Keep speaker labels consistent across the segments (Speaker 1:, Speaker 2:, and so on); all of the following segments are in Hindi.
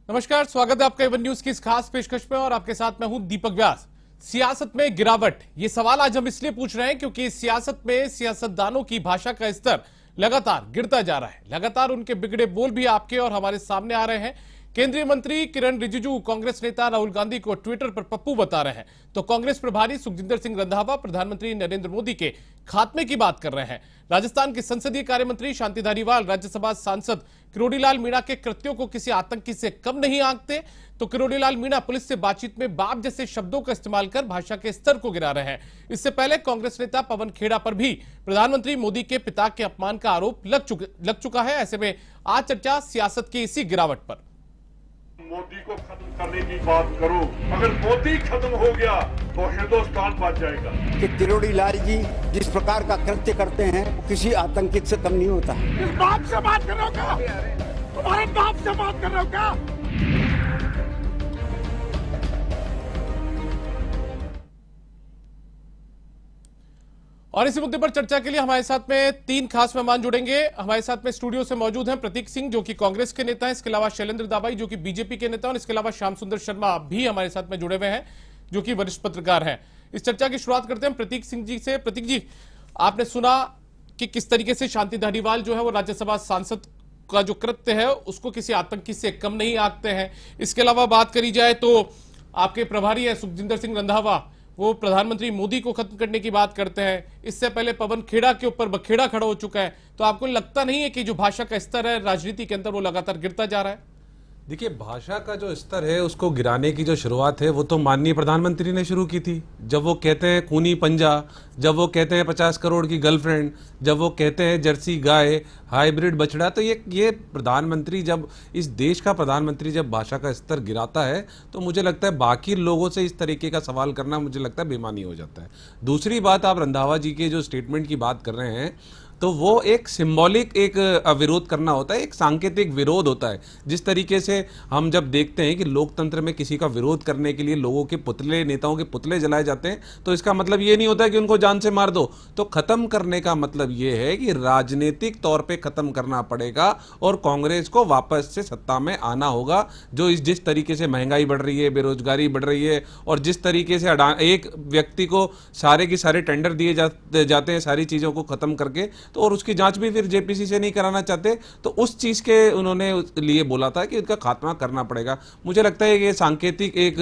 Speaker 1: नमस्कार, स्वागत है आपका एवन न्यूज की इस खास पेशकश में और आपके साथ मैं हूं दीपक व्यास। सियासत में गिरावट, ये सवाल आज हम इसलिए पूछ रहे हैं क्योंकि सियासत में सियासतदानों की भाषा का स्तर लगातार गिरता जा रहा है। लगातार उनके बिगड़े बोल भी आपके और हमारे सामने आ रहे हैं। केंद्रीय मंत्री किरण रिजिजू कांग्रेस नेता राहुल गांधी को ट्विटर पर पप्पू बता रहे हैं, तो कांग्रेस प्रभारी सुखजिंदर सिंह रंधावा प्रधानमंत्री नरेंद्र मोदी के खात्मे की बात कर रहे हैं। राजस्थान के संसदीय कार्य मंत्री शांति धारीवाल राज्यसभा सांसद किरोड़ीलाल मीणा के कृत्यों को किसी आतंकी से कम नहीं आंकते, तो किरोड़ीलाल मीणा पुलिस से बातचीत में बाप जैसे शब्दों का इस्तेमाल कर भाषा के स्तर को गिरा रहे हैं। इससे पहले कांग्रेस नेता पवन खेड़ा पर भी प्रधानमंत्री मोदी के पिता के अपमान का आरोप लग चुका है। ऐसे में आज चर्चा सियासत की इसी गिरावट पर।
Speaker 2: मोदी को खत्म करने की बात करो, अगर मोदी खत्म हो गया तो हिंदुस्तान बच जाएगा।
Speaker 3: कि किरोड़ीलाल जी जिस प्रकार का कृत्य करते हैं वो किसी आतंकित से कम नहीं होता।
Speaker 2: इस बाप से बात कर रहे हो क्या? तुम्हारे बाप से बात कर रहे हो क्या?
Speaker 1: और इसी मुद्दे पर चर्चा के लिए हमारे साथ में तीन खास मेहमान जुड़ेंगे। हमारे साथ में स्टूडियो से मौजूद हैं प्रतीक सिंह जो कि कांग्रेस के नेता हैं, इसके अलावा शैलेंद्र दाबाई जो कि बीजेपी के नेता हैं, और इसके अलावा श्याम सुंदर शर्मा भी हमारे साथ में जुड़े हुए हैं जो कि वरिष्ठ पत्रकार हैं। इस चर्चा की शुरुआत करते हैं प्रतीक सिंह जी से। प्रतीक जी, आपने सुना कि किस तरीके से शांति धारीवाल जो है वो राज्यसभा सांसद का जो कृत्य है उसको किसी आतंकी से कम नहीं आंकते हैं। इसके अलावा बात करी जाए तो आपके प्रभारी है सुखजिंदर सिंह रंधावा, वो प्रधानमंत्री मोदी को खत्म करने की बात करते हैं। इससे पहले पवन खेड़ा के ऊपर बखेड़ा खड़ा हो चुका है। तो आपको लगता नहीं है कि जो भाषा का स्तर है राजनीति के अंदर वो लगातार गिरता जा रहा है?
Speaker 4: देखिए, भाषा का जो स्तर है उसको गिराने की जो शुरुआत है वो तो माननीय प्रधानमंत्री ने शुरू की थी। जब वो कहते हैं खूनी पंजा, जब वो कहते हैं 50 करोड़ की गर्लफ्रेंड, जब वो कहते हैं जर्सी गाय, हाइब्रिड बछड़ा, तो ये प्रधानमंत्री, जब इस देश का प्रधानमंत्री जब भाषा का स्तर गिराता है तो मुझे लगता है बाकी लोगों से इस तरीके का सवाल करना मुझे लगता है बेमानी हो जाता है। दूसरी बात, आप रंधावा जी के जो स्टेटमेंट की बात कर रहे हैं तो वो एक सिंबॉलिक एक विरोध करना होता है, एक सांकेतिक विरोध होता है। जिस तरीके से हम जब देखते हैं कि लोकतंत्र में किसी का विरोध करने के लिए लोगों के पुतले, नेताओं के पुतले जलाए जाते हैं, तो इसका मतलब ये नहीं होता कि उनको जान से मार दो। तो खत्म करने का मतलब ये है कि राजनीतिक तौर पे खत्म करना पड़ेगा और कांग्रेस को वापस से सत्ता में आना होगा। जो जिस तरीके से महंगाई बढ़ रही है, बेरोजगारी बढ़ रही है, और जिस तरीके से एक व्यक्ति को सारे के सारे टेंडर दिए जाते हैं सारी चीज़ों को खत्म करके, तो और उसकी जांच भी फिर जेपीसी से नहीं कराना चाहते, तो उस चीज के उन्होंने लिए बोला था कि उनका खात्मा करना पड़ेगा। मुझे लगता है कि ये सांकेतिक एक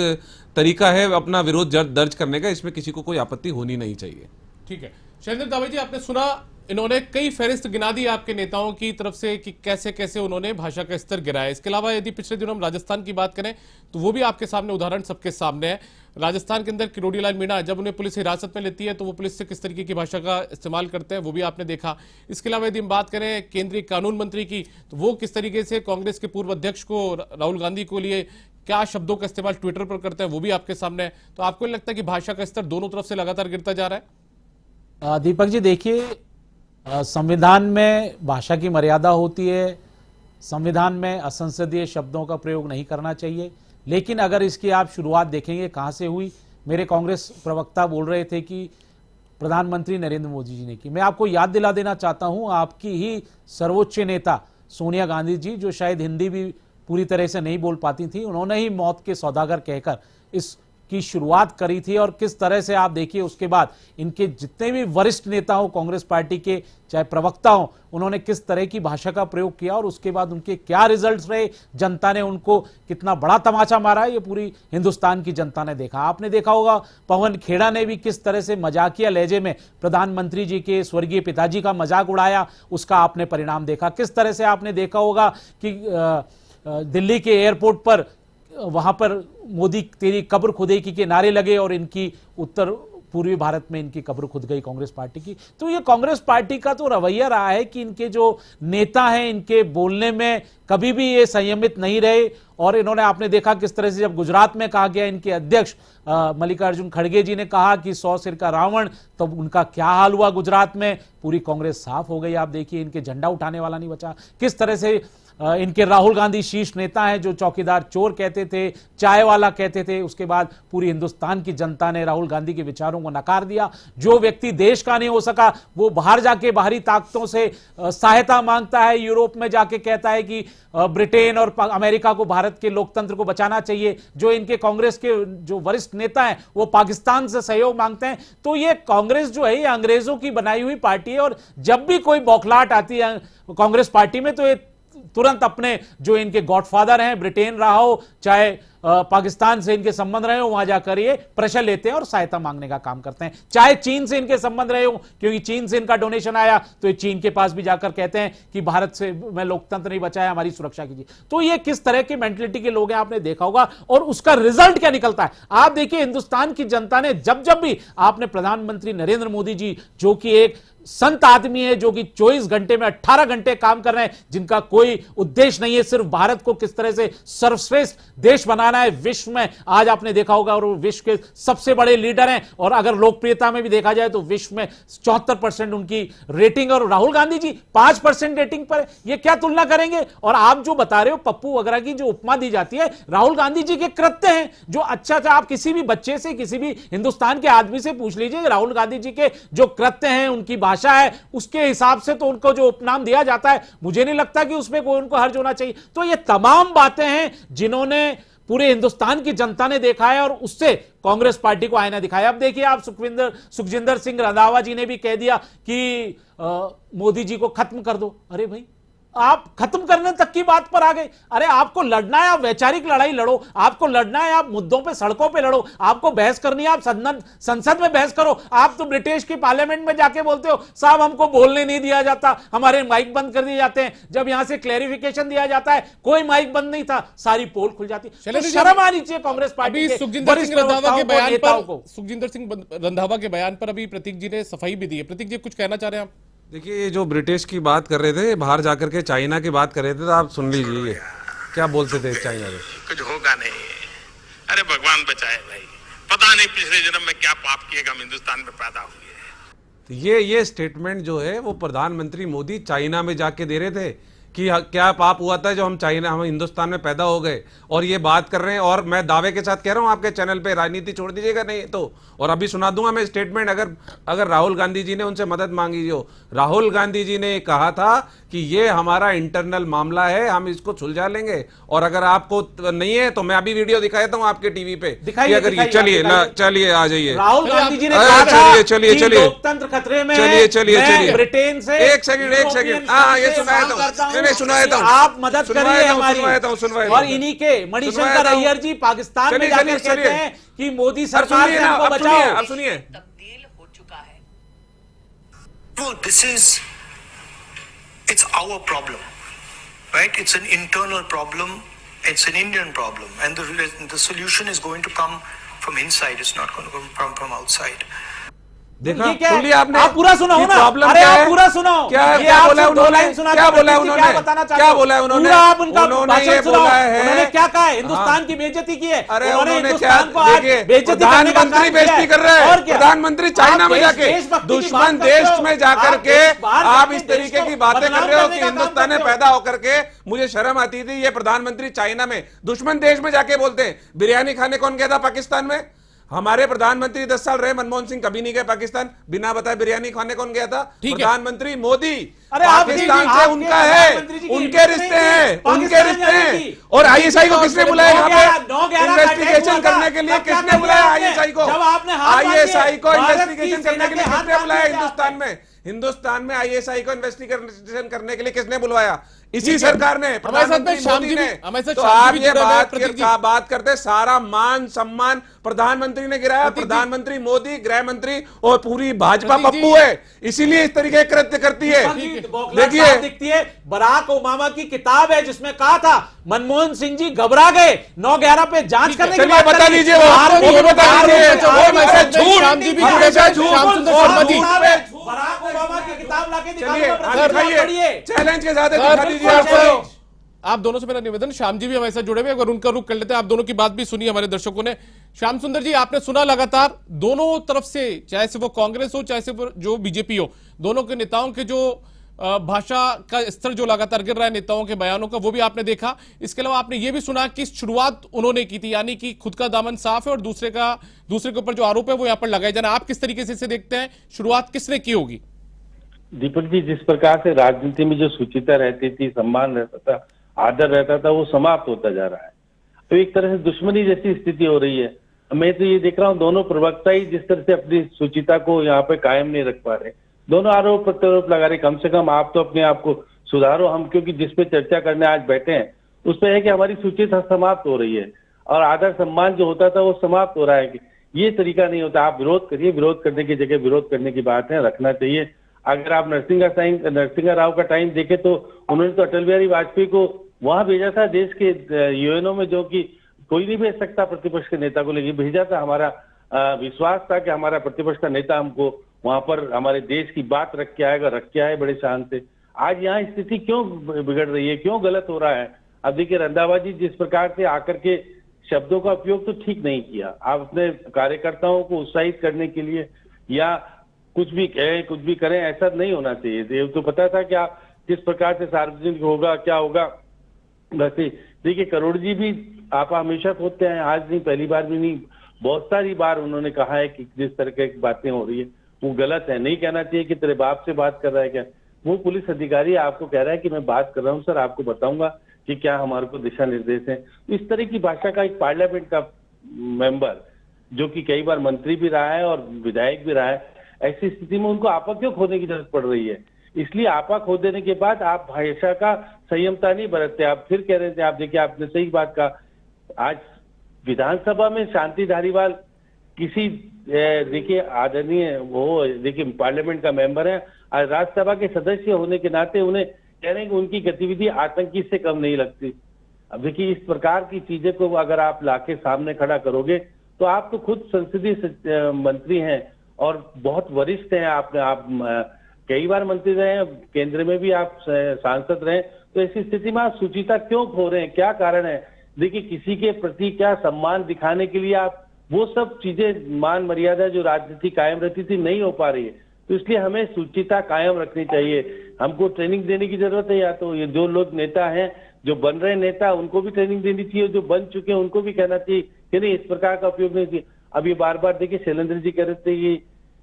Speaker 4: तरीका है अपना विरोध दर्ज करने का, इसमें किसी को कोई आपत्ति होनी नहीं चाहिए।
Speaker 1: ठीक है, शैलेंद्र दाबाई जी, आपने सुना इन्होंने कई फहरिस्त गिना दी आपके नेताओं की तरफ से कि कैसे कैसे उन्होंने भाषा का स्तर गिराया। इसके अलावा यदि पिछले दिनों हम राजस्थान की बात करें तो वो भी आपके सामने उदाहरण सबके सामने है। राजस्थान के अंदर किरोड़ीलाल मीणा जब उन्हें पुलिस हिरासत में लेती है तो वो पुलिस से किस तरीके की भाषा का इस्तेमाल करते हैं वो भी आपने देखा। इसके अलावा यदि हम बात करें केंद्रीय कानून मंत्री की, तो वो किस तरीके से कांग्रेस के पूर्व अध्यक्ष को, राहुल गांधी को लिए क्या शब्दों का इस्तेमाल ट्विटर पर करते हैं वो भी आपके सामने है। तो आपको नहीं लगता कि भाषा का स्तर दोनों तरफ से लगातार गिरता जा रहा है?
Speaker 5: दीपक जी, देखिए, संविधान में भाषा की मर्यादा होती है। संविधान में असंसदीय शब्दों का प्रयोग नहीं करना चाहिए, लेकिन अगर इसकी आप शुरुआत देखेंगे कहां से हुई। मेरे कांग्रेस प्रवक्ता बोल रहे थे कि प्रधानमंत्री नरेंद्र मोदी जी ने की। मैं आपको याद दिला देना चाहता हूं, आपकी ही सर्वोच्च नेता सोनिया गांधी जी, जो शायद हिंदी भी पूरी तरह से नहीं बोल पाती थी, उन्होंने ही मौत के सौदागर कहकर इस की शुरुआत करी थी। और किस तरह से आप देखिए उसके बाद इनके जितने भी वरिष्ठ नेता हो कांग्रेस पार्टी के, चाहे प्रवक्ता हो, उन्होंने किस तरह की भाषा का प्रयोग किया और उसके बाद उनके क्या रिजल्ट्स रहे, जनता ने उनको कितना बड़ा तमाचा मारा, ये पूरी हिंदुस्तान की जनता ने देखा। आपने देखा होगा पवन खेड़ा ने भी किस तरह से मजाकिया लहजे में प्रधानमंत्री जी के स्वर्गीय पिताजी का मजाक उड़ाया, उसका आपने परिणाम देखा। किस तरह से आपने देखा होगा कि दिल्ली के एयरपोर्ट पर वहां पर मोदी तेरी कब्र खुदेगी के नारे लगे और इनकी उत्तर पूर्वी भारत में इनकी कब्र खुद गई कांग्रेस पार्टी की। तो ये कांग्रेस पार्टी का तो रवैया रहा है कि इनके जो नेता हैं इनके बोलने में कभी भी ये संयमित नहीं रहे। और इन्होंने, आपने देखा किस तरह से जब गुजरात में कहा गया, इनके अध्यक्ष मल्लिकार्जुन खड़गे जी ने कहा कि 100 सिर का रावण, तो उनका क्या हाल हुआ गुजरात में, पूरी कांग्रेस साफ हो गई। आप देखिए, इनके झंडा उठाने वाला नहीं बचा। किस तरह से इनके राहुल गांधी शीर्ष नेता हैं जो चौकीदार चोर कहते थे, चाय वाला कहते थे। उसके बाद पूरी हिंदुस्तान की जनता ने राहुल गांधी के विचारों को नकार दिया। जो व्यक्ति देश का नहीं हो सका वो बाहर जाके बाहरी ताकतों से सहायता मांगता है, यूरोप में जाके कहता है कि ब्रिटेन और अमेरिका को भारत के लोकतंत्र को बचाना चाहिए। जो इनके कांग्रेस के जो वरिष्ठ नेता हैं वो पाकिस्तान से सहयोग मांगते हैं। तो ये कांग्रेस जो है ये अंग्रेजों की बनाई हुई पार्टी है, और जब भी कोई बौखलाहट आती है कांग्रेस पार्टी में तो ये तुरंत अपने जो इनके गॉडफादर हैं, ब्रिटेन रहा हो चाहे पाकिस्तान से इनके संबंध रहे हो, वहां जाकर ये प्रेशर लेते हैं और सहायता मांगने का काम करते हैं। चाहे चीन से इनके संबंध रहे हो, क्योंकि चीन से इनका डोनेशन आया तो ये चीन के पास भी जाकर कहते हैं कि भारत से मैं लोकतंत्र नहीं बचाया, हमारी सुरक्षा कीजिए। तो ये किस तरह की मेंटलिटी के लोग हैं आपने देखा होगा, और उसका रिजल्ट क्या निकलता है आप देखिए। हिंदुस्तान की जनता ने जब जब भी आपने प्रधानमंत्री नरेंद्र मोदी जी जो कि एक संत आदमी है, जो कि 24 घंटे में 18 घंटे काम कर रहे हैं, जिनका कोई उद्देश्य नहीं है सिर्फ भारत को किस तरह से सर्वश्रेष्ठ देश बनाना है विश्व में। आज आपने देखा होगा और विश्व के सबसे बड़े लीडर हैं, और अगर लोकप्रियता में भी देखा जाए तो विश्व में 74% उनकी रेटिंग, और राहुल गांधी जी 5% रेटिंग पर। ये क्या तुलना करेंगे। और आप जो बता रहे हो पप्पू वगैरह की जो उपमा दी जाती है, राहुल गांधी जी के कृत्य हैं जो अच्छा आप किसी भी बच्चे से, किसी भी हिंदुस्तान के आदमी से पूछ लीजिए, राहुल गांधी जी के जो कृत्य हैं, उनकी भाषा है, उसके हिसाब से तो उनको जो उपनाम दिया जाता है, मुझे नहीं लगता कि उसमें कोई उनको हर्ज होना चाहिए। तो ये तमाम बातें हैं जिन्होंने पूरे हिंदुस्तान की जनता ने देखा है, और उससे कांग्रेस पार्टी को आईना दिखाया। अब देखिए आप सुखजिंदर सिंह रंधावा जी ने भी कह दिया कि मोदी जी को खत्म कर दो। अरे भाई आप खत्म करने तक की बात पर आ गए। अरे आपको लड़ना है आप वैचारिक लड़ाई लड़ो, आपको लड़ना है आप मुद्दों पे सड़कों पे लड़ो, आपको बहस करनी है आप संसद में बहस करो। आप तो ब्रिटिश की पार्लियामेंट में जाके बोलते हो साहब हमको बोलने नहीं दिया जाता, हमारे माइक बंद कर दिए जाते हैं। जब यहां से क्लैरिफिकेशन दिया जाता है कोई माइक बंद नहीं था, सारी पोल खुल जाती है। तो शर्म आनी चाहिए कांग्रेस पार्टी के
Speaker 1: सुखजिंदर सिंह रंधावा के बयान
Speaker 5: नेताओं
Speaker 1: पर,
Speaker 5: को।
Speaker 1: सुखजिंदर सिंह रंधावा के बयान पर अभी प्रतीक जी ने सफाई भी दी है। प्रतीक जी कुछ कहना चाह रहे हैं आप?
Speaker 4: देखिए ये जो ब्रिटिश की बात कर रहे थे, बाहर जाकर के चाइना की बात कर रहे थे, तो आप सुन लीजिए ये क्या बोलते थे चाइना में।
Speaker 6: कुछ होगा नहीं, अरे भगवान बचाए भाई, पता नहीं पिछले जन्म में क्या पाप किए हम हिंदुस्तान में पैदा हुए।
Speaker 4: तो ये स्टेटमेंट जो है वो प्रधानमंत्री मोदी चाइना में जाके दे रहे थे कि क्या पाप हुआ था जो हम हिंदुस्तान में पैदा हो गए, और ये बात कर रहे हैं। और मैं दावे के साथ कह रहा हूं आपके चैनल पे, राजनीति छोड़ दीजिएगा नहीं तो, और अभी सुना दूंगा मैं स्टेटमेंट। अगर राहुल गांधी जी ने उनसे मदद मांगी, जो राहुल गांधी जी ने कहा था कि ये हमारा इंटरनल मामला है, हम इसको सुलझा लेंगे, और अगर आपको नहीं है तो मैं अभी वीडियो दिखा देता हूं आपके टीवी पे। अगर ये चलिए आ जाइए।
Speaker 5: राहुल गांधी जी ने कहा था
Speaker 4: चलिए
Speaker 5: लोकतंत्र खतरे में है,
Speaker 4: चलिए
Speaker 5: ब्रिटेन से
Speaker 4: एक सेकंड हाँ ये सुनाया था,
Speaker 5: आप मदद करिए हमारी।
Speaker 4: सुनवाए
Speaker 5: और इन्हीं के मणिशंकर अय्यर जी पाकिस्तान में जाकर कहते हैं कि मोदी सरकार से हमको बचाओ।
Speaker 4: आप सुनिए।
Speaker 7: तब्दील हो चुका है। No, it's our problem, right? It's an internal problem. It's an Indian problem, and the solution is going to come from inside. It's not going to come from outside.
Speaker 4: देखा,
Speaker 5: ये क्या
Speaker 4: सुन लिया आपने?
Speaker 5: आप पूरा सुनाओ ना।
Speaker 4: प्रॉब्लम
Speaker 5: अरे
Speaker 4: क्या
Speaker 5: आप
Speaker 4: है?
Speaker 5: पूरा सुनाओ।
Speaker 4: क्या
Speaker 5: ये
Speaker 4: क्या
Speaker 5: आप
Speaker 4: बोला
Speaker 5: सिर्फ दो
Speaker 4: उन्होंने?
Speaker 5: लाइन सुना
Speaker 4: क्या बोला
Speaker 5: क्या
Speaker 4: उन्होंने?
Speaker 5: बताना चाहते
Speaker 4: क्या
Speaker 5: हो?
Speaker 4: बोला उन्होंने?
Speaker 5: पूरा आप उनका
Speaker 4: उन्होंने
Speaker 5: भाषण
Speaker 4: ये
Speaker 5: सुनाओ।
Speaker 4: बोला है।
Speaker 5: उन्होंने क्या कहा है? हिंदुस्तान
Speaker 4: हाँ।
Speaker 5: की बेइज्जती की है।
Speaker 4: अरे
Speaker 5: उन्होंने
Speaker 4: उन्होंने क्या
Speaker 5: हिंदुस्तान को आज
Speaker 4: देखिए,
Speaker 5: बेइज्जती करने का
Speaker 4: प्रधानमंत्री
Speaker 5: काम किया
Speaker 4: बेइज्जती
Speaker 5: है।
Speaker 4: कर रहे
Speaker 5: और
Speaker 4: हैं,
Speaker 5: क्या?
Speaker 4: प्रधानमंत्री चाइना
Speaker 5: आप
Speaker 4: में जाके
Speaker 5: देशभक्ति की
Speaker 4: दुश्मन
Speaker 5: बात करते
Speaker 4: देश
Speaker 5: हो।
Speaker 4: में जाकर
Speaker 5: आप
Speaker 4: के
Speaker 5: बाहर
Speaker 4: आप
Speaker 5: जाके
Speaker 4: इस तरीके
Speaker 5: देश
Speaker 4: की
Speaker 5: को
Speaker 4: बातें कर
Speaker 5: बदनाम
Speaker 4: रहे हो
Speaker 5: करने
Speaker 4: कि
Speaker 5: का काम
Speaker 4: हिंदुस्तान में
Speaker 5: करते हो।
Speaker 4: पैदा होकर के मुझे शर्म आती थी। ये प्रधानमंत्री चाइना में दुश्मन देश में जाके बोलते हैं। बिरयानी खाने कौन गया था पाकिस्तान में? हमारे प्रधानमंत्री 10 साल रहे, मनमोहन सिंह कभी नहीं गए पाकिस्तान, बिना बताए बिरयानी खाने कौन गया था? प्रधानमंत्री मोदी। पाकिस्तान से उनका है, उनके रिश्ते हैं, उनके रिश्ते हैं। और आईएसआई को किसने बुलाया यहाँ पे इन्वेस्टिगेशन करने के लिए? किसने बुलाया आईएसआई को? आईएसआई को इन्वेस्टिगेशन करने के लिए किसने बुलाया? हिंदुस्तान में आईएसआई को इन्वेस्टिगेशन करने के लिए किसने बुलवाया? इसी सरकार ने, प्रधानमंत्री मोदी ने। तो आप ये बात करते, सारा मान सम्मान प्रधानमंत्री ने गिराया। प्रधानमंत्री मोदी, गृह मंत्री और पूरी भाजपा पप्पू है, इसीलिए इस तरीके के कृत्य करती है।
Speaker 5: देखिए दिखती है। बराक ओबामा की किताब है जिसमें कहा था मनमोहन सिंह जी घबरा गए 9/11 पे जांच करने की बात
Speaker 4: बता दीजिए, वो भी बता दीजिए।
Speaker 5: बराक ओबामा की किताब लाके
Speaker 4: दिखाइए, चैलेंज के साथ दिखा दीजिए।
Speaker 1: आप दोनों से मेरा निवेदन, श्याम जी भी हमारे साथ जुड़े हुए, अगर उनका रुख कर लेते हैं। आप दोनों की बात भी सुनी हमारे दर्शकों ने। श्याम सुंदर जी, आपने सुना लगातार दोनों तरफ से, चाहे से वो कांग्रेस हो चाहे से वो जो बीजेपी हो, दोनों के नेताओं के जो भाषा का स्तर जो लगातार गिर रहा है नेताओं के बयानों का, वो भी आपने देखा। इसके अलावा आपने ये भी सुना कि शुरुआत उन्होंने की थी, यानी कि खुद का दामन साफ है और दूसरे के ऊपर जो आरोप है वो यहाँ पर लगाए जाना। आप किस तरीके से इसे देखते हैं? शुरुआत किसने की होगी?
Speaker 8: दीपक जी, जिस प्रकार से राजनीति में जो सुचिता रहती थी, सम्मान रहता था, आदर रहता था, वो समाप्त होता जा रहा है। तो एक तरह से दुश्मनी जैसी स्थिति हो रही है। मैं तो ये देख रहा हूँ, दोनों प्रवक्ता ही जिस तरह से अपनी सुचिता को यहाँ पे कायम नहीं रख पा रहे, दोनों आरोप प्रत्यारोप लगा रहे। कम से कम आप तो अपने आप को सुधारो। हम क्योंकि जिस पे चर्चा करने आज बैठे हैं उस पे है कि हमारी सुचिता समाप्त हो रही है और आदर सम्मान जो होता था वो समाप्त हो रहा है। कि ये तरीका नहीं होता। आप विरोध करिए, विरोध करने की जगह विरोध करने की बात है, रखना चाहिए। अगर आप नरसिंह राव का टाइम देखे तो उन्होंने तो अटल बिहारी वाजपेयी को वहां भेजा था देश के यूएनओ में, जो कि कोई नहीं भेज सकता प्रतिपक्ष के नेता को, लेकिन भेजा था। हमारा विश्वास था कि हमारा प्रतिपक्ष का नेता हमको वहां पर हमारे देश की बात रख के आएगा, रख के आए बड़े शान से। आज यहाँ स्थिति क्यों बिगड़ रही है, क्यों गलत हो रहा है? अब देखिए, रंधावा जी जिस प्रकार से आकर के शब्दों का उपयोग तो ठीक नहीं किया। आप अपने कार्यकर्ताओं को उत्साहित करने के लिए या कुछ भी कहें, कुछ भी करें, ऐसा नहीं होना चाहिए। ये तो पता था कि आप किस प्रकार से सार्वजनिक होगा, क्या होगा। वैसे देखिए, करोड़ जी भी आप हमेशा सोचते हैं, आज नहीं, पहली बार भी नहीं, बहुत सारी बार उन्होंने कहा है कि जिस तरह की बातें हो रही है वो गलत है। नहीं कहना चाहिए कि तेरे बाप से बात कर रहा है क्या। वो पुलिस अधिकारी आपको कह रहा है कि मैं बात कर रहा हूँ सर, आपको बताऊंगा कि क्या हमारे को दिशा निर्देश है। इस तरह की भाषा का एक पार्लियामेंट का मेंबर, जो कि कई बार मंत्री भी रहा है और विधायक भी रहा है, ऐसी स्थिति में उनको आपा क्यों खोने की जरूरत पड़ रही है? इसलिए आपा खो देने के बाद आप भाषा का संयमता नहीं बरतते। आप फिर कह रहे थे, आप देखिए, आपने सही बात कहा। आज विधानसभा में शांति धारीवाल किसी देखिए आदरणीय वो देखिए पार्लियामेंट का मेंबर है, आज राज्यसभा के सदस्य होने के नाते उन्हें कह रहे हैं कि उनकी गतिविधि आतंकी से कम नहीं लगती। अब देखिए, इस प्रकार की चीजें को अगर आप लाके सामने खड़ा करोगे तो आप तो खुद संसदीय मंत्री हैं और बहुत वरिष्ठ हैं। आप कई बार मंत्री रहे हैं, केंद्र में भी आप सांसद रहे, तो ऐसी स्थिति में आप सुचिता क्यों खो रहे हैं? क्या कारण है? देखिए, किसी के प्रति क्या सम्मान दिखाने के लिए आप वो सब चीजें, मान मर्यादा जो राजनीति कायम रहती थी, नहीं हो पा रही है। तो इसलिए हमें सुचिता कायम रखनी चाहिए। हमको ट्रेनिंग देने की जरूरत है। या तो ये जो लोग नेता हैं, जो बन रहे नेता, उनको भी ट्रेनिंग देनी चाहिए, जो बन चुके हैं उनको भी कहना चाहिए कि नहीं, इस प्रकार का उपयोग नहीं चाहिए। अब ये बार बार देखिए, शैलेंद्र जी कह रहे थे, ये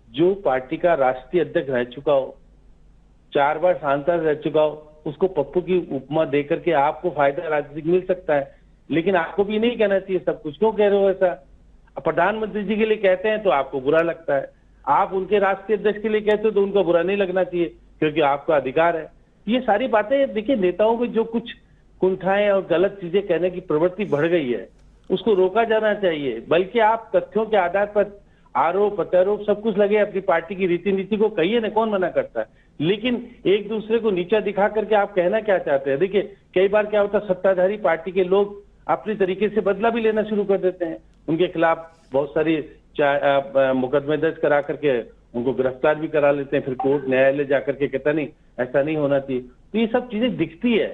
Speaker 8: जो पार्टी का राष्ट्रीय अध्यक्ष रह चुका हो, 4 बार सांसद रह चुका हो, उसको पप्पू की उपमा देकर के आपको फायदा राजनीतिक मिल सकता है, लेकिन आपको भी नहीं कहना चाहिए। सब कुछ क्यों कह रहे हो ऐसा? प्रधानमंत्री जी के लिए कहते हैं तो आपको बुरा लगता है, आप उनके राष्ट्रीय अध्यक्ष के लिए कहते हो तो उनको बुरा नहीं लगना चाहिए, क्योंकि आपका अधिकार है। ये सारी बातें देखिए, नेताओं में जो कुछ कुंठाएं और गलत चीजें कहने की प्रवृत्ति बढ़ गई है, उसको रोका जाना चाहिए। बल्कि आप तथ्यों के आधार पर आरोप प्रत्यारोप सब कुछ लगे, अपनी पार्टी की रीति नीति को कहिए ना, कौन मना करता है। लेकिन एक दूसरे को नीचा दिखा करके आप कहना क्या चाहते हैं? देखिए, कई बार क्या होता है, सत्ताधारी पार्टी के लोग अपनी तरीके से बदला भी लेना शुरू कर देते हैं। उनके खिलाफ बहुत सारी मुकदमे दर्ज करा करके उनको गिरफ्तार भी करा लेते हैं, फिर कोर्ट न्यायालय जाकर के कहता नहीं, ऐसा नहीं होना चाहिए। तो ये सब चीजें दिखती है।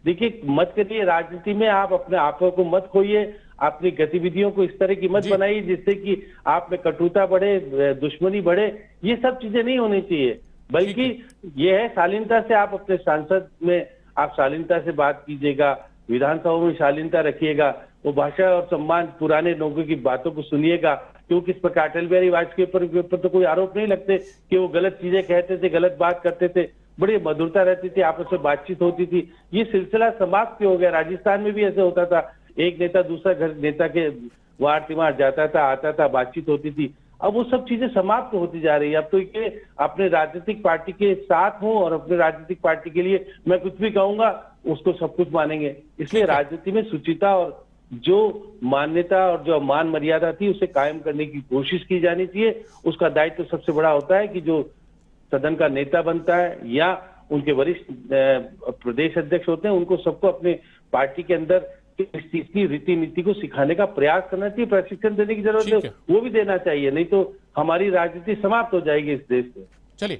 Speaker 8: देखिए, मत करिए राजनीति में, आप अपने आप को मत खोइए, अपनी गतिविधियों को इस तरह की मत बनाइए जिससे कि आप में कटुता बढ़े, दुश्मनी बढ़े। ये सब चीजें नहीं होनी चाहिए। बल्कि ये है, शालीनता से आप अपने सांसद में आप शालीनता से बात कीजिएगा, विधानसभा में शालीनता रखिएगा, वो भाषा और सम्मान, पुराने लोगों की बातों को सुनिएगा। क्योंकि इस प्रकार अटल बिहारी वाजपेयी पर तो कोई आरोप नहीं लगते कि वो गलत चीजें कहते थे, गलत बात करते थे, बड़ी मधुरता रहती थी, आपस में बातचीत होती थी। ये सिलसिला समाप्त क्यों हो गया? राजस्थान में भी ऐसे होता था, एक नेता दूसरा घर नेता के वार तिवार जाता था, आता था, बातचीत होती थी। अब वो सब चीजें समाप्त होती जा रही है। अब तो ये अपने राजनीतिक पार्टी के साथ हूं और अपने राजनीतिक पार्टी के लिए मैं कुछ भी कहूंगा उसको सब कुछ मानेंगे। इसलिए राजनीति में सुचिता और जो मान्यता और जो मान मर्यादा थी उसे कायम करने की कोशिश की जानी चाहिए। उसका दायित्व तो सबसे बड़ा होता है कि जो सदन का नेता बनता है या उनके वरिष्ठ प्रदेश अध्यक्ष होते हैं, उनको सबको अपने पार्टी के अंदर इस चीज की रीति नीति को सिखाने का प्रयास करना चाहिए। प्रशिक्षण देने की जरूरत है, वो भी देना चाहिए, नहीं तो हमारी राजनीति समाप्त हो जाएगी इस देश में।
Speaker 1: चलिए,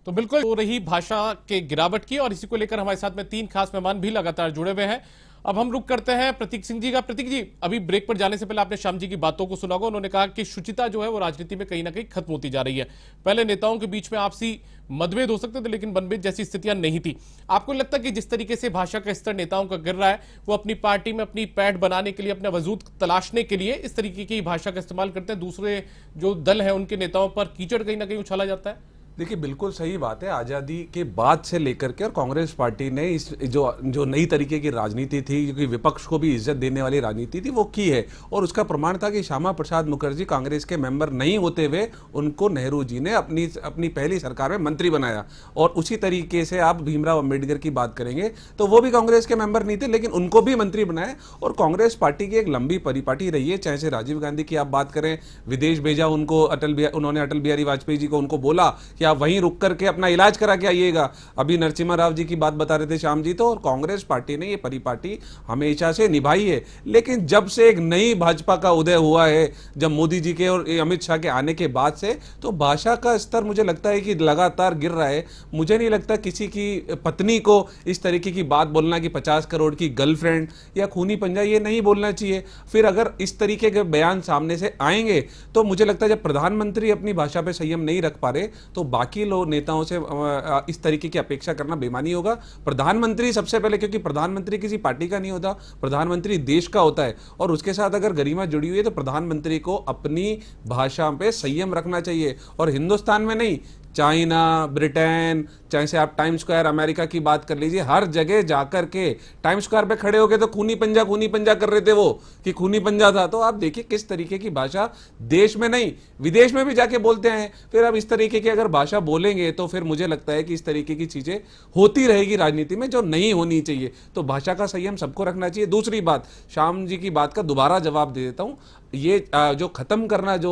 Speaker 1: तो बिल्कुल हो रही भाषा के गिरावट की, और इसी को लेकर हमारे साथ में 3 खास मेहमान भी लगातार जुड़े हुए हैं। अब हम रुक करते हैं प्रतीक सिंह जी का। प्रतीक जी, अभी ब्रेक पर जाने से पहले आपने श्याम जी की बातों को सुना होगा। उन्होंने कहा कि शुचिता जो है वो राजनीति में कहीं ना कहीं खत्म होती जा रही है। पहले नेताओं के बीच में आपसी मतभेद हो सकते थे, लेकिन मनभेद जैसी स्थितियां नहीं थी। आपको लगता है कि जिस तरीके से भाषा का स्तर नेताओं का गिर रहा है, वो अपनी पार्टी में अपनी पैठ बनाने के लिए, अपना वजूद तलाशने के लिए इस तरीके की भाषा का इस्तेमाल करते हैं, दूसरे जो दल है उनके नेताओं पर कीचड़ कहीं ना कहीं उछाला जाता है?
Speaker 4: देखिए, बिल्कुल सही बात है। आज़ादी के बाद से लेकर के और कांग्रेस पार्टी ने इस जो नई तरीके की राजनीति थी, क्योंकि विपक्ष को भी इज्जत देने वाली राजनीति थी, वो की है। और उसका प्रमाण था कि श्यामा प्रसाद मुखर्जी कांग्रेस के मेंबर नहीं होते हुए उनको नेहरू जी ने अपनी पहली सरकार में मंत्री बनाया। और उसी तरीके से आप भीमराव अम्बेडकर की बात करेंगे तो वो भी कांग्रेस के मेंबर नहीं थे, लेकिन उनको भी मंत्री बनाया। और कांग्रेस पार्टी की एक लंबी परिपाटी रही है। चाहे से राजीव गांधी की आप बात करें, विदेश भेजा उनको उन्होंने अटल बिहारी वाजपेयी जी को, उनको बोला कि आप वहीं रुक करके अपना इलाज करा के आइएगा। अभी नरसिम्हा राव जी की बात बता रहे थे श्याम जी, तो और कांग्रेस पार्टी ने ये परिपाटी हमेशा से निभाई है। लेकिन जब से एक नई भाजपा का उदय हुआ है, जब मोदी जी के और अमित शाह के आने के बाद से, तो भाषा का स्तर मुझे लगता है कि लगातार गिर रहा है। मुझे नहीं लगता किसी की पत्नी को इस तरीके की बात बोलना कि 50 करोड़ की गर्लफ्रेंड या खूनी पंजा, ये नहीं बोलना चाहिए। फिर अगर इस तरीके के बयान सामने से आएंगे तो मुझे लगता है जब प्रधानमंत्री अपनी भाषा पे संयम नहीं रख पा रहे, तो बाकी लोग नेताओं से इस तरीके की अपेक्षा करना बेमानी होगा। प्रधानमंत्री सबसे पहले, क्योंकि प्रधानमंत्री किसी पार्टी का नहीं होता, प्रधानमंत्री देश का होता है। और उसके साथ अगर गरिमा जुड़ी हुई है तो प्रधानमंत्री को अपनी भाषा पे संयम रखना चाहिए। और हिंदुस्तान में नहीं, चाइना, ब्रिटेन, चाहे से आप टाइम स्क्वायर अमेरिका की बात कर लीजिए, हर जगह जाकर के टाइम स्क्वायर पे खड़े होके तो खूनी पंजा कर रहे थे वो, कि खूनी पंजा था। तो आप देखिए किस तरीके की भाषा देश में नहीं विदेश में भी जाके बोलते हैं। फिर अब इस तरीके की अगर भाषा बोलेंगे तो फिर मुझे लगता है कि इस तरीके की चीजें होती रहेगी राजनीति में, जो नहीं होनी चाहिए। तो भाषा का संयम सबको रखना चाहिए। दूसरी बात, श्याम जी की बात का दोबारा जवाब दे देता हूं। ये जो खत्म करना जो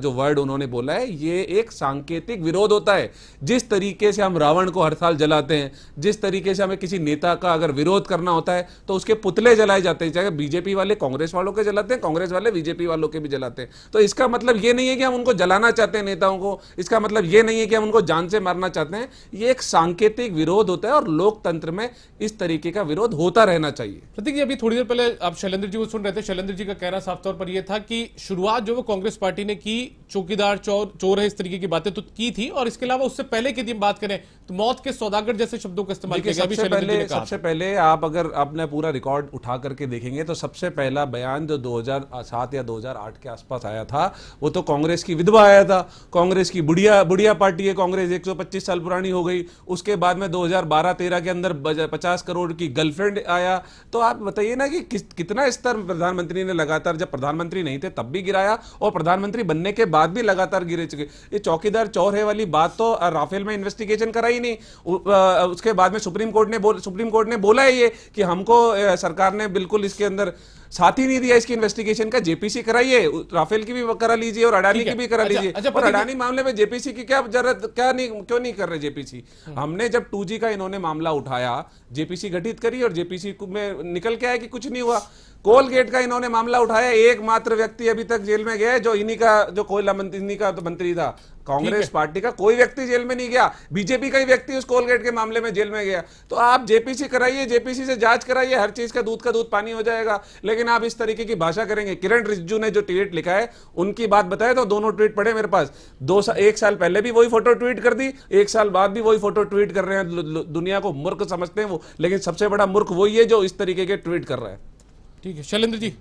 Speaker 4: वर्ड उन्होंने बोला है, ये एक सांकेतिक विरोध होता है। जिस तरीके से हम रावण को हर साल जलाते हैं, जिस तरीके से हमें किसी नेता का अगर विरोध करना होता है तो उसके पुतले जलाए जाते हैं, चाहे बीजेपी वाले कांग्रेस वालों के जलाते हैं, कांग्रेस वाले बीजेपी वालों के भी जलाते हैं। तो इसका मतलब ये नहीं है कि हम उनको जलाना चाहते हैं नेताओं को, इसका मतलब ये नहीं है कि हम उनको जान से मारना चाहते हैं। ये एक सांकेतिक विरोध होता है और लोकतंत्र में इस तरीके का विरोध होता रहना चाहिए।
Speaker 1: प्रतीक जी, अभी थोड़ी देर पहले आप शैलेंद्र जी को सुन रहे थे। शैलेंद्र जी का कहना साफ तौर पर यह था कि शुरुआत जो वो कांग्रेस पार्टी ने की, चौकीदार चोर है, इस तरीके की बातें तो की थी, और इसके अलावा उससे पहले की बात करें तो मौत के सौदागर जैसे शब्दों का इस्तेमाल किया गया।
Speaker 4: सबसे पहले आप अगर अपने पूरा रिकॉर्ड उठा करके देखेंगे तो सबसे पहला बयान जो 2007 या 2008 के आसपास आया था, वो तो कांग्रेस की विधवा आया था। कांग्रेस की बुढ़िया पार्टी है, कांग्रेस 125 साल पुरानी हो गई। उसके बाद में 2012-13 के अंदर 50 करोड़ की गर्लफ्रेंड आया। तो आप बताइए ना कि कितना स्तर प्रधानमंत्री ने लगातार, जब प्रधानमंत्री नहीं थे तब भी गिराया और प्रधानमंत्री बनने के बाद भी लगातार गिरे चुके। ये चौकीदार चौर है वाली बात तो राफेल में इन्वेस्टिगेशन कराई नहीं। उसके बाद में सुप्रीम कोर्ट ने बोला है ये कि हमको सरकार ने बिल्कुल इसके अंदर साथ ही नहीं दिया इसकी इन्वेस्टिगेशन का। जेपीसी कराइए, राफेल की भी करा लीजिए और अडानी की भी करा लीजिए। और अडानी मामले में जेपीसी की क्या जरूरत, क्यों नहीं कर रहे जेपीसी? हमने जब 2G का इन्होंने मामला उठाया, जेपीसी गठित करी और जेपीसी में निकल के आया कि कुछ नहीं हुआ। कोलगेट का इन्होंने मामला उठाया, एकमात्र व्यक्ति अभी तक जेल में गया है जो इन्हीं का, जो कोयला मंत्री था। कांग्रेस पार्टी का कोई व्यक्ति जेल में नहीं गया, बीजेपी का ही व्यक्ति उस कोलगेट के मामले में जेल में गया। तो आप जेपीसी कराइए, जेपीसी से जांच कराइए, हर चीज का दूध पानी हो जाएगा। लेकिन आप इस तरीके की भाषा करेंगे। किरण रिजिजू ने जो ट्वीट लिखा है उनकी बात बताए तो दोनों ट्वीट पढ़े मेरे पास। 1 साल पहले भी वही फोटो ट्वीट कर दी, 1 साल बाद भी वही फोटो ट्वीट कर रहे हैं। दुनिया को मूर्ख समझते हैं वो, लेकिन सबसे बड़ा मूर्ख वही है जो इस तरीके के ट्वीट कर रहा है। ठीक है शैलेंद्र जी।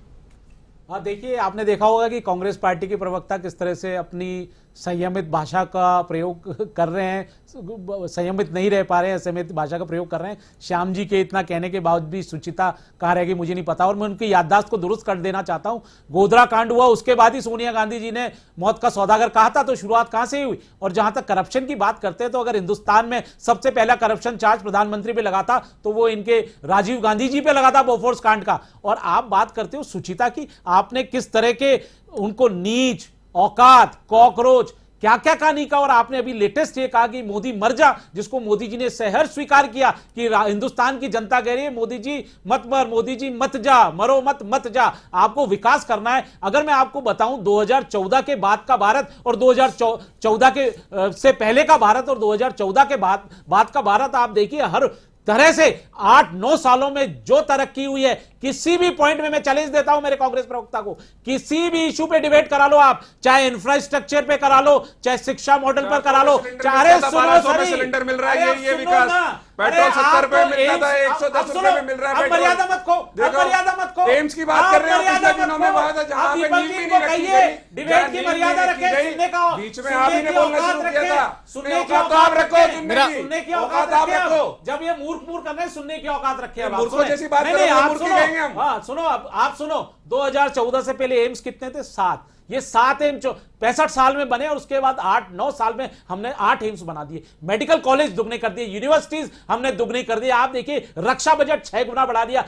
Speaker 5: हाँ, देखिए, आपने देखा होगा कि कांग्रेस पार्टी के प्रवक्ता किस तरह से अपनी संयमित भाषा का प्रयोग कर रहे हैं, संयमित नहीं रह पा रहे हैं, संयमित भाषा का प्रयोग कर रहे हैं। श्याम जी के इतना कहने के बावजूद भी सुचिता कहाँ रह गई मुझे नहीं पता। और मैं उनकी याददाश्त को दुरुस्त कर देना चाहता हूं। गोधरा कांड हुआ, उसके बाद ही सोनिया गांधी जी ने मौत का सौदागर कहा था, तो शुरुआत कहां से हुई? और जहां तक करप्शन की बात करते हैं तो अगर हिंदुस्तान में सबसे पहला करप्शन चार्ज प्रधानमंत्री पे लगा था तो वो इनके राजीव गांधी जी पे लगा था, बोफोर्स कांड का। और आप बात करते हो सुचिता की, आपने किस तरह के उनको नीच, औकात, कॉकरोच, क्या क्या कहा नहीं कहा। और आपने अभी लेटेस्ट ये कहा कि मोदी मर जा, जिसको मोदी जी ने सहर्ष स्वीकार किया कि हिंदुस्तान की जनता कह रही है मोदी जी मत मर, मोदी जी मत जा, मरो मत जा, आपको विकास करना है। अगर मैं आपको बताऊं 2014 के बाद का भारत और 2014 के से पहले का भारत और 2014 के बाद का भारत, आप देखिए हर तरह से 8-9 सालों में जो तरक्की हुई है, किसी भी पॉइंट में मैं चैलेंज देता हूं मेरे कांग्रेस प्रवक्ता को, किसी भी इशू पे डिबेट करा लो आप, चाहे इंफ्रास्ट्रक्चर पे करा लो, चाहे शिक्षा मॉडल पर करा लो, चाहे
Speaker 4: सिलेंडर मिल रहा है, ये विकास पेट्रोल 70 रुपए मिलता था, 110 रुपए में मिल रहा है।
Speaker 5: मर्यादा मत खो, मर्यादा मत खो।
Speaker 4: एम्स की बात कर रहे हो, पिछले दिनों में बात है जहां पे नींव भी नहीं रखी गई,
Speaker 5: डिबेट की मर्यादा रखे, सुनने का
Speaker 4: बीच में आप ही ने बोलना शुरू किया था, सुनने की औकात रखो,
Speaker 5: सुनने की औकात आप रखो। जब ये मूर्ख कर रहे हैं, सुनने की औकात रखे। अब
Speaker 4: मूर्खों जैसी बात कर रहे हो, मूर्ख ही कहेंगे हम।
Speaker 5: हाँ सुनो, अब आप सुनो, 2014 से पहले एम्स कितने थे? 7। ये 7 एम्स 65 साल में बने और उसके बाद 8-9 साल में हमने 8 एम्स बना दिए, मेडिकल कॉलेज दुगने कर दिए, यूनिवर्सिटीज हमने दुगनी कर दी। आप देखिए रक्षा बजट 6 गुना बढ़ा दिया,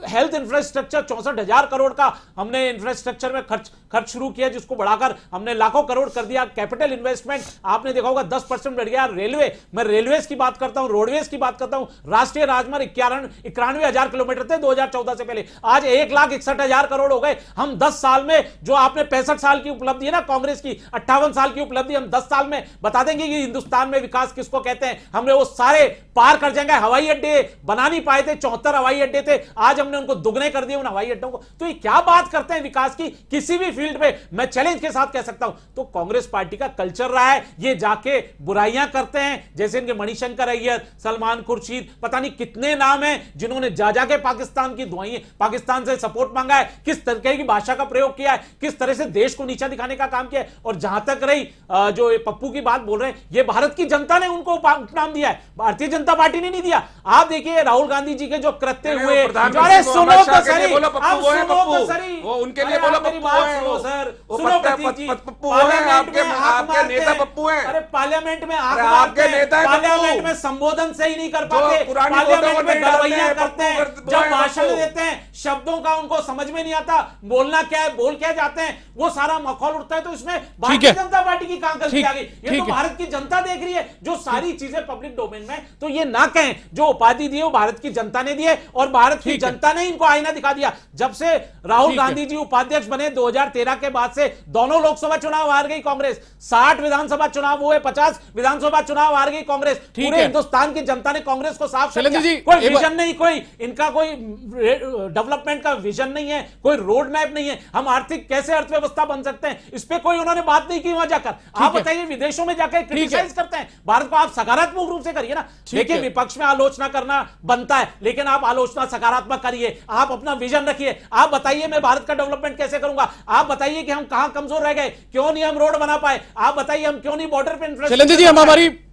Speaker 5: हेल्थ इंफ्रास्ट्रक्चर 64,000 करोड़ का हमने इंफ्रास्ट्रक्चर में खर्च शुरू किया, जिसको बढ़ाकर हमने लाखों करोड़ कर दिया। कैपिटल इन्वेस्टमेंट आपने देखा होगा 10% बढ़ गया। रेलवे, मैं रेलवेज की बात करता हूं, रोडवेज की बात करता हूं, राष्ट्रीय राजमार्ग 91,000 किलोमीटर थे 2014 से पहले, आज 1,61,000 करोड़ हो गए। हम 10 साल में, जो आपने 65 साल की उपलब्धि है ना कांग्रेस की, 58 साल की उपलब्धि, हम 10 साल में बता देंगे कि हिंदुस्तान में विकास किसको कहते हैं। हमने वो सारे पार कर जाएंगे। हवाई अड्डे बना नहीं पाए थे, 74 हवाई अड्डे थे, आज हमने उनको दुगने कर दिए उन हवाई अड्डों को। तो ये क्या बात करते हैं विकास की, किसी भी फील्ड पे मैं चैलेंज के साथ कह सकता हूं। तो कांग्रेस पार्टी का कल्चर रहा है, ये जाके बुराइयां करते हैं, जैसे इनके मणिशंकर अय्यर, सलमान खुर्शीद, पता नहीं कितने नाम हैं जिन्होंने जा जाके पाकिस्तान की दुआएं, पाकिस्तान से सपोर्ट मांगा है, किस तरह की भाषा का प्रयोग किया है, किस तरह से देश को नीचा दिखाने का काम किया है। और जहां तक रही जो पप्पू की बात बोल रहे हैं, ये भारत की जनता ने उनको उपनाम दिया है, भारतीय जनता पार्टी ने नहीं दिया। आप देखिए राहुल गांधी जी के जो कृत्य हुए, अरे सुनो तो सही,
Speaker 4: बोलो पप्पू वो है, पप्पू वो उनके लिए बोलो,
Speaker 5: मेरी
Speaker 4: पप्पू
Speaker 5: बात
Speaker 4: है
Speaker 5: सुनो
Speaker 4: वो,
Speaker 5: सर,
Speaker 4: वो
Speaker 5: सुनो प्रतीक जी,
Speaker 4: पप्पू है, आपके नेता पप्पू हैं।
Speaker 5: अरे पार्लियामेंट में आंख
Speaker 4: आपके नेता है,
Speaker 5: पार्लियामेंट में संबोधन सही नहीं कर पाते,
Speaker 4: पुरानी
Speaker 5: पार्लियामेंट में
Speaker 4: फोटो
Speaker 5: गड़बड़ियां करते हैं,
Speaker 4: पप्पू
Speaker 5: जब
Speaker 4: है,
Speaker 5: भाषण
Speaker 4: पप्पू।
Speaker 5: देते हैं शब्दों का उनको समझ में नहीं आता, बोलना क्या है, बोल क्या जाते हैं, वो सारा मखौल उठता है। तो इसमें भारतीय जनता पार्टी की कहां गलती आ गई? ये तो भारत की जनता देख रही है, जो सारी चीजें पब्लिक डोमेन में। तो ये ना कहें जो उपाधि दी है वो भारत की जनता ने दी है, और भारत की जनता ने इनको आईना दिखा दिया। जब से राहुल गांधी जी उपाध्यक्ष बने 2013 के बाद से, दोनों लोकसभा चुनाव हार गई कांग्रेस, 60 विधानसभा चुनाव हुए, 50 विधानसभा चुनाव हार गई कांग्रेस। पूरे हिंदुस्तान की जनता ने कांग्रेस को साफ कर दिया। कोई विजन नहीं, कोई इनका कोई डेवलपमेंट का विजन नहीं है, कोई रोड मैप नहीं है, हम आर्थिक कैसे अर्थव्यवस्था बन सकते हैं, इस पे कोई उन्होंने बात नहीं की। वहां जाकर आप बताइए, विदेशों में जाकर क्रिटिसाइज करते हैं भारत को। आप सकारात्मक रूप से करिए ना, देखिए विपक्ष में आलोचना करना बनता है, लेकिन आप आलोचना सकारात्मक करिए, आप अपना विजन रखिए। आप बताइए मैं भारत का डेवलपमेंट कैसे करूंगा, आप बताइए कि हम कहां कमजोर रह गए, क्यों नहीं हम रोड बना पाए, आप बताइए हम क्यों नहीं बॉर्डर पे
Speaker 1: शैलेंद्र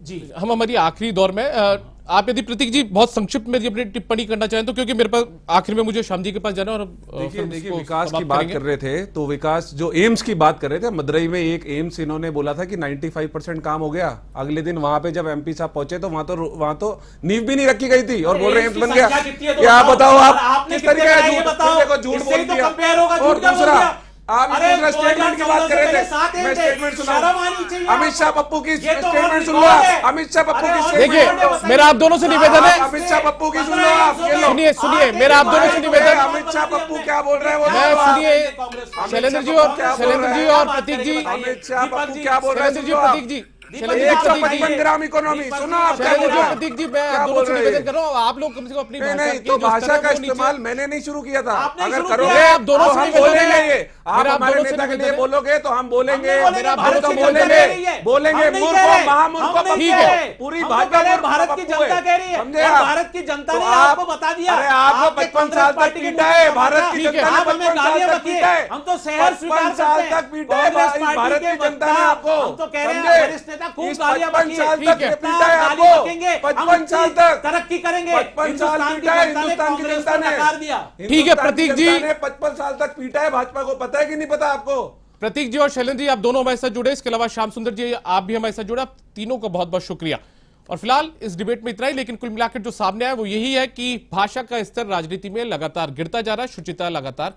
Speaker 1: जी, हम हमारी आखिरी दौर में, आप यदि प्रतीक जी बहुत संक्षिप्त में अपनी टिप्पणी करना चाहें तो, क्योंकि मेरे पास आखिर में मुझे श्याम जी के पास जाना। और
Speaker 4: देखिए विकास की बात कर रहे थे, तो विकास जो एम्स की बात कर रहे थे, मदुरई में एक एम्स इन्होंने बोला था कि 95% काम हो गया। अगले दिन वहां पे जब एमपी साहब पहुंचे तो वहां तो नींव भी नहीं रखी गई थी, और बोल रहे एम्स बन गया। क्या बताओ आप किस तरीके का झूठ बोल दिया। और दूसरा आप दूसरा स्टेटमेंट की बात कर रहे थे, मैं स्टेटमेंट सुना, अमित शाह पप्पू की स्टेटमेंट सुन लो, अमित शाह पप्पू की।
Speaker 1: देखिए मेरा आप दोनों से निवेदन है,
Speaker 4: अमित शाह पप्पू की सुन लो आप,
Speaker 1: सुनिए मेरा आप दोनों से निवेदन,
Speaker 4: अमित शाह पप्पू क्या बोल रहे हैं वो
Speaker 1: सुनिए। शैलेंद्र जी और प्रतीक जी,
Speaker 4: अमित शाह पप्पू क्या बोल रहे हैं?
Speaker 1: प्रतीक जी,
Speaker 4: 155 ग्राम इकोनॉमी सुना आप क्या बोल रहे हैं?
Speaker 1: प्रतीक जी, मैं दोनों से निवेदन कर रहा हूं, आप लोग कम से कम अपनी
Speaker 4: भाषा का इस्तेमाल मैंने नहीं शुरू किया था। अगर
Speaker 1: करोगे आप दोनों से
Speaker 4: हम बोलेंगे, ये आप हमारे नेता के लिए बोलोगे तो हम बोलेंगे, बोलेंगे मूर्ख महामूर्ख पूरी भाजपा
Speaker 5: भारत की जनता कह रही है, भारत की जनता ने आपको बता दिया।
Speaker 4: अरे आपको 55 साल तक पीटा है भारत की जनता ने, 55 साल तक पीटा है,
Speaker 5: हम तो शहर स्वीकार
Speaker 4: साल तक पीटा है भारत की जनता ने आपको।
Speaker 5: हम तो कह रहे हैं वरिष्ठ नेता खूब गालियां बकिए,
Speaker 4: 55 साल तक
Speaker 5: तरक्की करेंगे,
Speaker 4: 55 साल पीटा है हिंदुस्तान की जनता ने,
Speaker 1: ठीक है प्रतीक जी,
Speaker 4: 55 साल तक पीटा है भाजपा को। पता है कि नहीं पता आपको?
Speaker 1: प्रतीक जी और शैलेंद्र जी, आप दोनों हमारे साथ जुड़े, इसके अलावा श्याम सुंदर जी आप भी हमारे साथ जुड़े, आप तीनों का बहुत बहुत शुक्रिया। और फिलहाल इस डिबेट में इतना ही, लेकिन कुल मिलाकर जो सामने आया वो यही है कि भाषा का स्तर राजनीति में लगातार गिरता जा रहा है, शुचिता लगातार